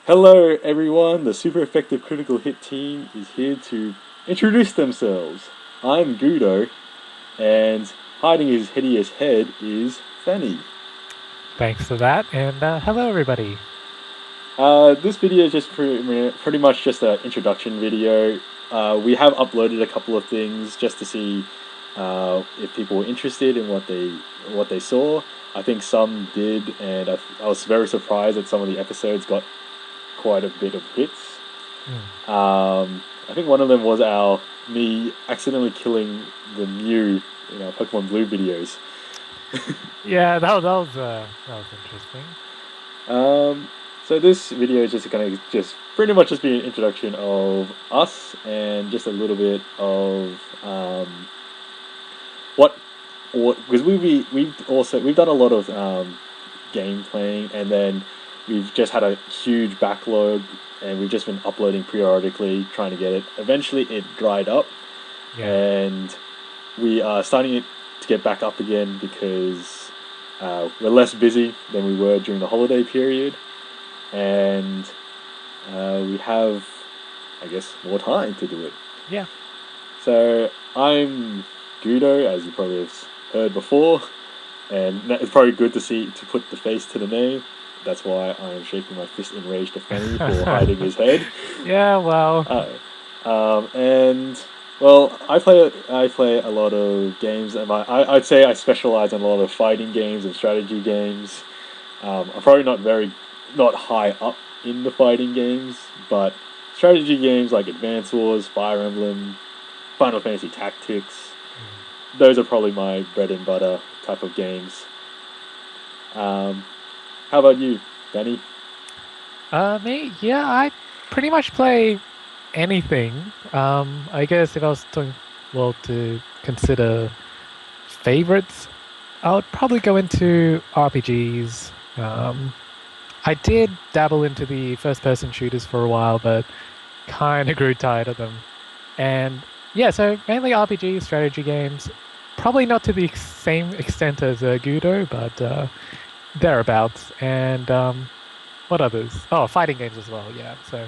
Hello, everyone. The super effective critical hit team is here to introduce themselves. I'm Gudo, and hiding his hideous head is Fanny. Thanks for that, and hello everybody. This video is just pretty much just an introduction video. We have uploaded a couple of things just to see if people were interested in what they saw. I think some did, and I was very surprised that some of the episodes got quite a bit of hits. Mm. I think one of them was me accidentally killing the Mew in our Pokemon Blue videos. Yeah, that was interesting. Um, so this video is just gonna just pretty much just be an introduction of us and just a little bit of what because we've done a lot of game playing, and then we've just had a huge backlog, and we've just been uploading periodically trying to get it. Eventually it dried up, Yeah, and we are starting it to get back up again because we're less busy than we were during the holiday period, and we have, I guess, more time to do it. yeah. So I'm Gudo, as you probably have heard before, and it's probably good to put the face to the name. That's why I am shaking my fist in rage to Fanny for hiding his head. Yeah, well, Uh, and well, I play a lot of games, and I'd say I specialize in a lot of fighting games and strategy games. I'm probably not high up in the fighting games, but strategy games like Advance Wars, Fire Emblem, Final Fantasy Tactics, mm. those are probably my bread and butter type of games. Um, how about you, Danny? Me, yeah, I pretty much play anything. I guess if I was to consider favorites, I would probably go into RPGs. I did dabble into the first-person shooters for a while, but kind of grew tired of them. And yeah, so mainly RPG strategy games. Probably not to the same extent as Gudo, but thereabouts. And what others? Oh, fighting games as well. Yeah, so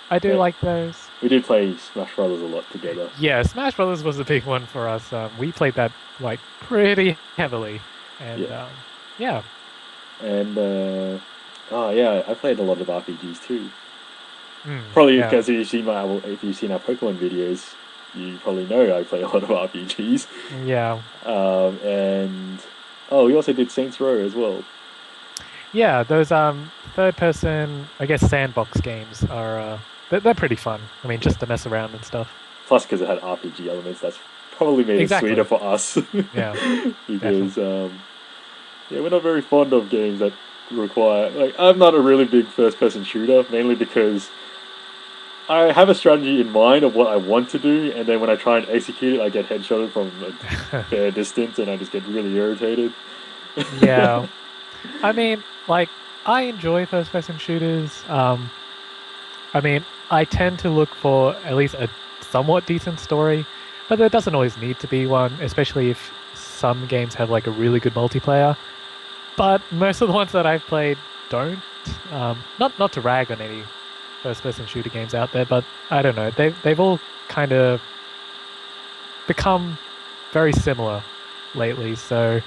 I do Yeah, like those. we did play Smash Brothers a lot together. Yeah, Smash Brothers was a big one for us. We played that like pretty heavily, and Yeah, yeah. and oh yeah, I played a lot of RPGs too. Mm, Probably yeah, because if you've seen our Pokemon videos, you probably know I play a lot of RPGs. yeah, And oh, we also did Saints Row as well. yeah. Those third person, I guess, sandbox games are they're pretty fun. I mean, Yeah. just to mess around and stuff. Plus, because it had RPG elements, that's probably made it sweeter Exactly. for us. Yeah, Because definitely. yeah, we're not very fond of games that require I'm not a really big first person shooter, mainly because I have a strategy in mind of what I want to do, and then when I try and execute it, I get headshotted from a fair distance, and I just get really irritated. Yeah. I mean, like, I enjoy first person shooters. I mean, I tend to look for at least a somewhat decent story, but there doesn't always need to be one, especially if some games have like a really good multiplayer. But most of the ones that I've played don't. Not to rag on any first person shooter games out there, but I don't know. They've all kind of become very similar lately. So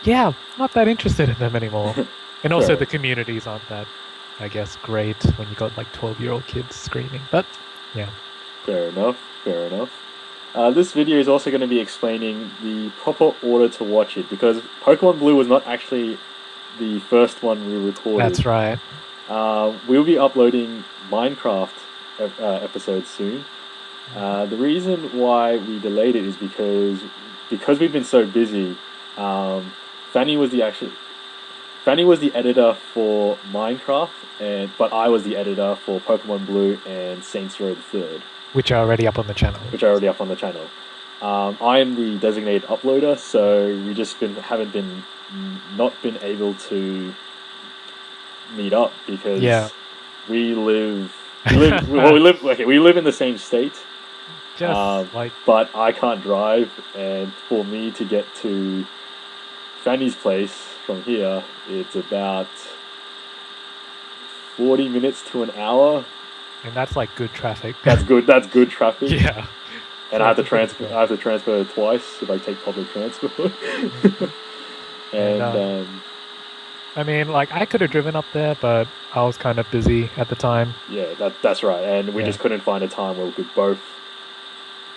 yeah, not that interested in them anymore. And also the Fair, communities aren't that, I guess, great when you got like 12-year-old kids screaming. But yeah. fair enough. Fair enough. This video is also going to be explaining the proper order to watch it because Pokemon Blue was not actually the first one we recorded. That's right. We'll be uploading Minecraft episodes soon. The reason why we delayed it is because we've been so busy. Um, Fanny was the actual Fanny was the editor for Minecraft, and but I was the editor for Pokemon Blue and Saints Row the Third, Which are already up on the channel. which are already up on the channel. I am the designated uploader, so we just haven't been not been able to meet up Yeah. because we live in the same state, Just um, like, but I can't drive, and for me to get to Fanny's place from here, it's about 40 minutes to an hour. And that's like good traffic. That's good. That's good traffic. Yeah. And So I have to it's a pretty transfer. good. I have to transfer twice if I take public transport. Mhm. And and I mean, like I could have driven up there, but I was kind of busy at the time. yeah, that's right. And we Yeah. just couldn't find a time where we could both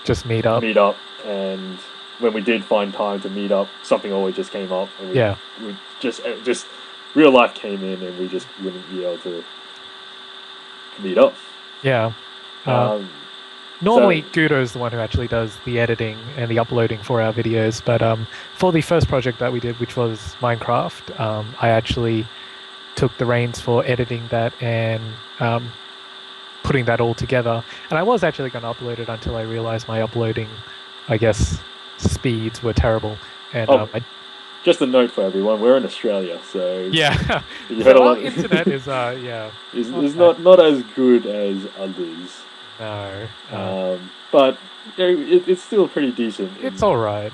Just meet up. meet up. And when we did find time to meet up, something always just came up, and Yeah. we just real life came in, and we just wouldn't be able to meet up. Yeah. Um, Um, Normally, so Gudo is the one who actually does the editing and the uploading for our videos, but for the first project that we did, which was Minecraft, I actually took the reins for editing that and putting that all together. And I was actually going to upload it until I realized my uploading, I guess, speeds were terrible. And oh, just a note for everyone: we're in Australia, so yeah, you heard so a our lot. internet is yeah, not Is that not as good as others. no, But it's still pretty decent. it's all right.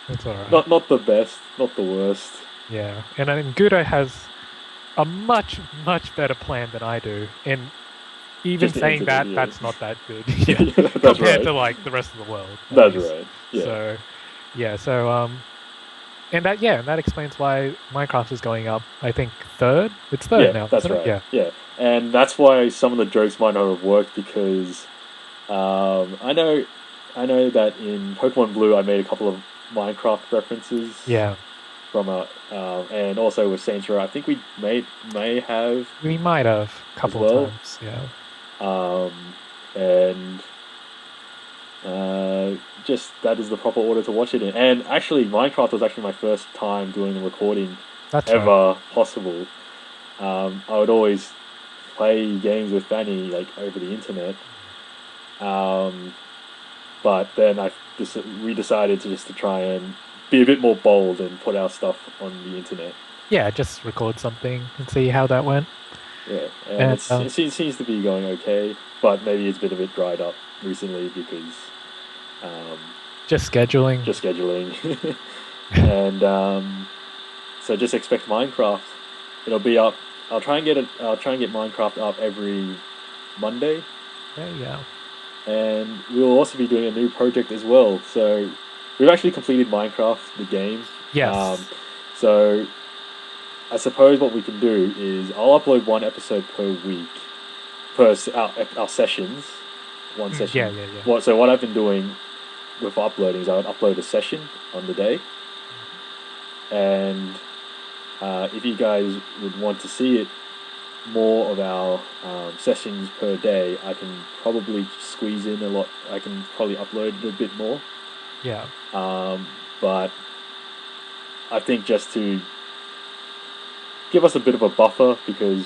It's all right. Not the best, not the worst. Yeah, and I mean, Gudo has a much better plan than I do. And even Just the saying internet, that, yeah. that's not that good. Yeah, Yeah, that's compared right. to like the rest of the world, at That's least. right. Yeah. So, yeah, so and that yeah, and that explains why Minecraft is going up. I think third. It's third Yeah, now, that's isn't it? right. Yeah. Yeah, and that's why some of the jokes might not have worked because I know that in Pokemon Blue I made a couple of Minecraft references Yeah. from a and also with Saints Row I think we may have We might have a as couple of well. times. Yeah. Um, and just that is the proper order to watch it in. And actually, Minecraft was actually my first time doing the recording That's right. ever possible. I would always play games with Fanny like over the internet, um, but then we decided to try and be a bit more bold and put our stuff on the internet. Yeah, just record something and see how that went. Yeah, and And it seems to be going okay, but maybe it's been a bit dried up recently because um, just scheduling. just scheduling, and so just expect Minecraft. It'll be up. I'll try and get it. I'll try and get Minecraft up every Monday, There you go. and we'll also be doing a new project as well. So we've actually completed Minecraft, the game. Um, Yes. so I suppose what we can do is I'll upload one episode per week, our sessions, one Yeah, session. yeah, yeah. What I've been doing with uploading is I would upload a session on the day, and if you guys would want to see it more of our sessions per day, I can probably squeeze in a lot. I can probably upload a bit more, Yeah. but I think just to give us a bit of a buffer because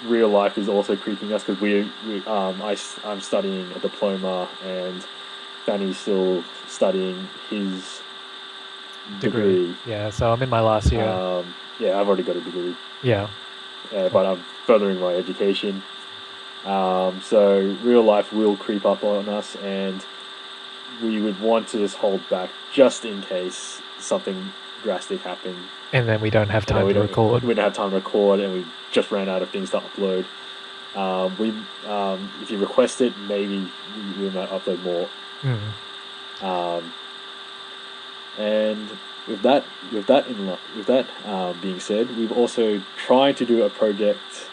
real life is also creeping us because I'm studying a diploma and Fanny's still studying his degree. Yeah, so I'm in my last year. Yeah, I've already got a degree, Yeah. but I'm furthering my education. So real life will creep up on us, and we would want to just hold back just in case something drastic happened. And then we don't have time to record. We don't have time to record, and we just ran out of things to upload. If you request it, maybe we might upload more. Um, and with that being said, we've also tried to do a project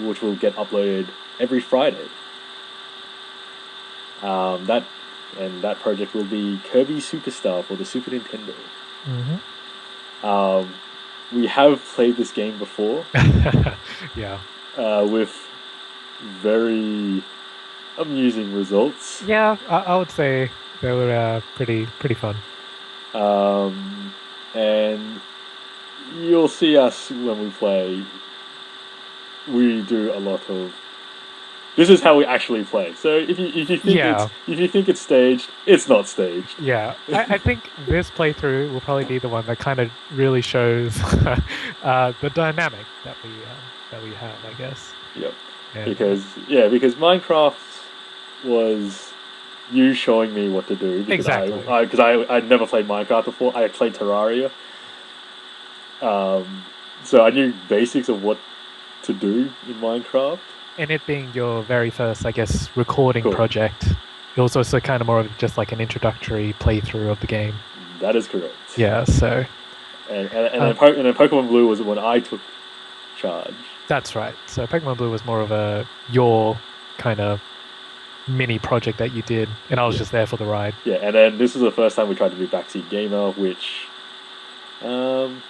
which will get uploaded every Friday. That project will be Kirby Superstar for the Super Nintendo. We have played this game before. Yeah. With very amusing results. Yeah, I would say they were pretty fun. And you'll see us when we play. We do a lot of. This is how we actually play. So if you think it's staged, it's not staged. Yeah, I think this playthrough will probably be the one that kind of really shows the dynamic that we have, I guess. Yep. And, Because Minecraft was you showing me what to do. Because exactly. I'd never played Minecraft before. I played Terraria. So I knew basics of what to do in Minecraft. And it being your very first, I guess, recording Cool. project, it was also kind of more of just like an introductory playthrough of the game. That is correct. Yeah, so And then Pokemon Blue was when I took charge. that's right. So Pokemon Blue was more of a your kind of mini project that you did, and I was Yeah. just there for the ride. Yeah, and then this was the first time we tried to do Backseat Gamer, which um,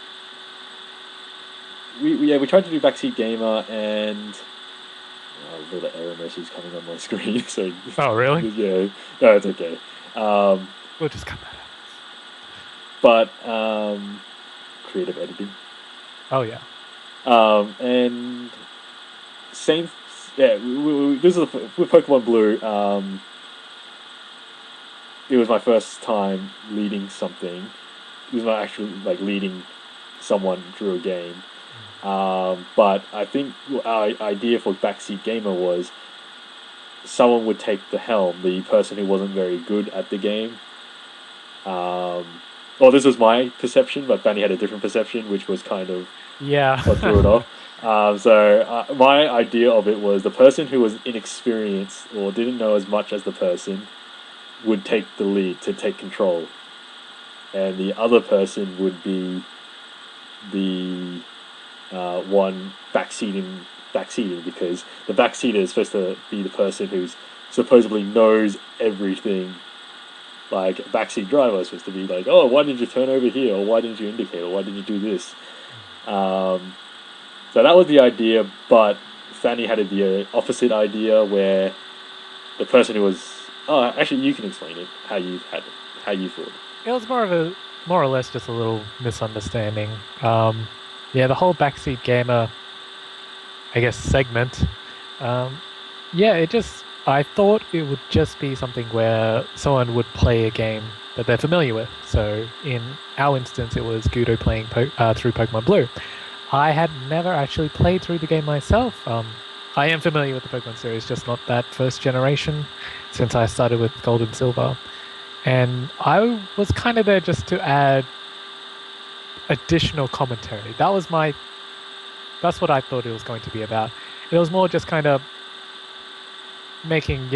we tried to do Backseat Gamer, and all the error message coming on my screen. So Oh, really? yeah, no, it's okay. We'll just cut that out. But creative editing. Oh yeah. And same, yeah. This is with Pokemon Blue. It was my first time leading something. It was my actual like leading someone through a game. But I think our idea for Backseat Gamer was someone would take the helm, the person who wasn't very good at the game. Well, this was my perception, but Danny had a different perception, which was kind of what threw it Yeah. off. So my idea of it was the person who was inexperienced or didn't know as much as the person would take the lead to take control, and the other person would be the one backseating because the backseater is supposed to be the person who's supposedly knows everything. Like a backseat driver is supposed to be like, oh, why did you turn over here, or why didn't you indicate, or why did you do this? So that was the idea, but Fanny had the opposite idea where the person who was actually you can explain it how you thought. It was more or less just a little misunderstanding. Yeah, the whole backseat gamer, I guess, segment. Um, yeah, I thought it would just be something where someone would play a game that they're familiar with. So in our instance, it was Gudo playing through Pokemon Blue. I had never actually played through the game myself. I am familiar with the Pokemon series, just not that first generation, since I started with Gold and Silver. And I was kind of there just to add additional commentary. That's what I thought it was going to be about. It was more just kind of making,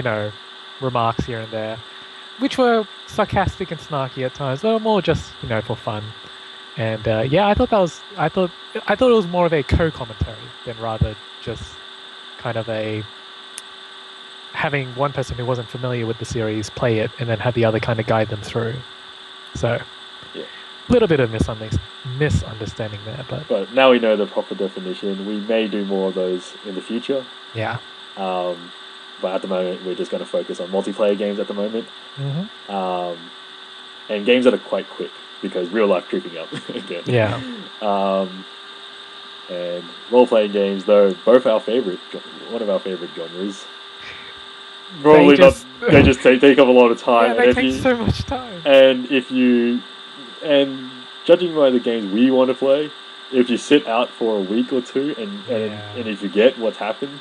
remarks here and there, which were sarcastic and snarky at times, but more just, for fun. And yeah, I thought it was more of a co-commentary than rather just kind of a having one person who wasn't familiar with the series play it and then have the other kind of guide them through. So, Yeah. a little bit of misunderstanding there, But now we know the proper definition. We may do more of those in the future. yeah. But at the moment, we're just going to focus on multiplayer games at the moment. Hmm. And games that are quite quick because real life creeping up again. Yeah. And role playing games, though, both one of our favorite genres. Probably just, not. They just take up a lot of time. Yeah, they take so much time. And judging by the games we want to play, if you sit out for a week or two and you forget what's happened,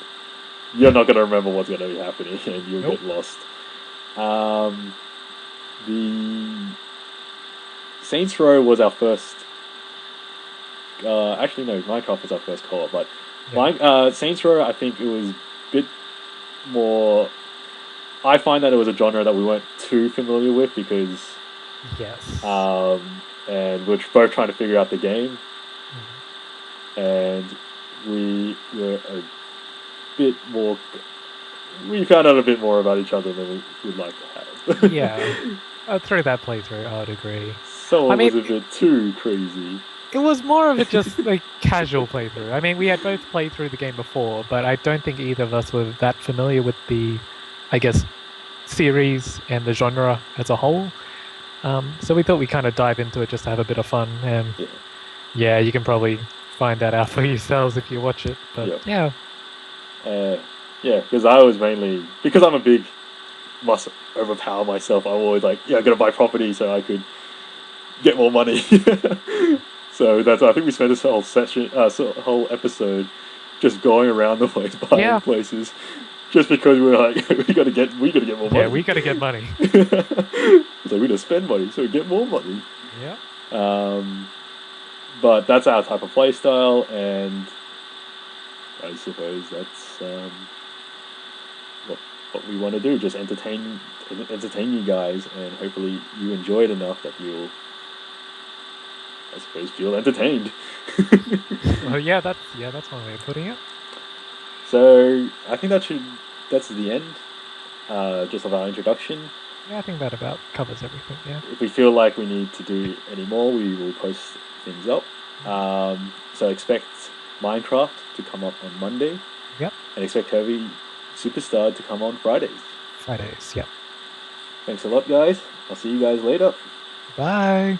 you're not going to remember what's going to be happening, and you'll get lost. The Saints Row was our first. Actually, no, Minecraft was our first co-op, but Saints Row, I think it was a bit more. I find that it was a genre that we weren't too familiar with because, yes, and we're both trying to figure out the game, and we were a bit more. We found out a bit more about each other than we would like to have. Yeah, through that playthrough, I would agree. Someone was a bit too crazy. It was more of a just like casual playthrough. I mean, we had both played through the game before, but I don't think either of us were that familiar with the, I guess, series and the genre as a whole. So we thought we'd kind of dive into it just to have a bit of fun. And yeah, you can probably find that out for yourselves if you watch it. But yeah. Yeah, because I was mainly because I'm a big must overpower myself. I'm always like, I gotta buy property so I could get more money. So that's I think we spent this whole whole episode just going around the place buying places, just because we were like, we gotta get more money. Yeah, we gotta get money. So we gotta spend money so we get more money. Yeah. But that's our type of play style, and I suppose that's what what we want to do. Just entertain you guys, and hopefully you enjoy it enough that you'll, I suppose, feel entertained. Well, that's one way of putting it. So I think that's the end. Just of our introduction. Yeah, I think that about covers everything. Yeah. If we feel like we need to do any more, we will post things up. So expect Minecraft to come up on Monday, Yep. and expect Heavy Superstar to come on Fridays. Fridays. Yep. Thanks a lot, guys. I'll see you guys later. Bye.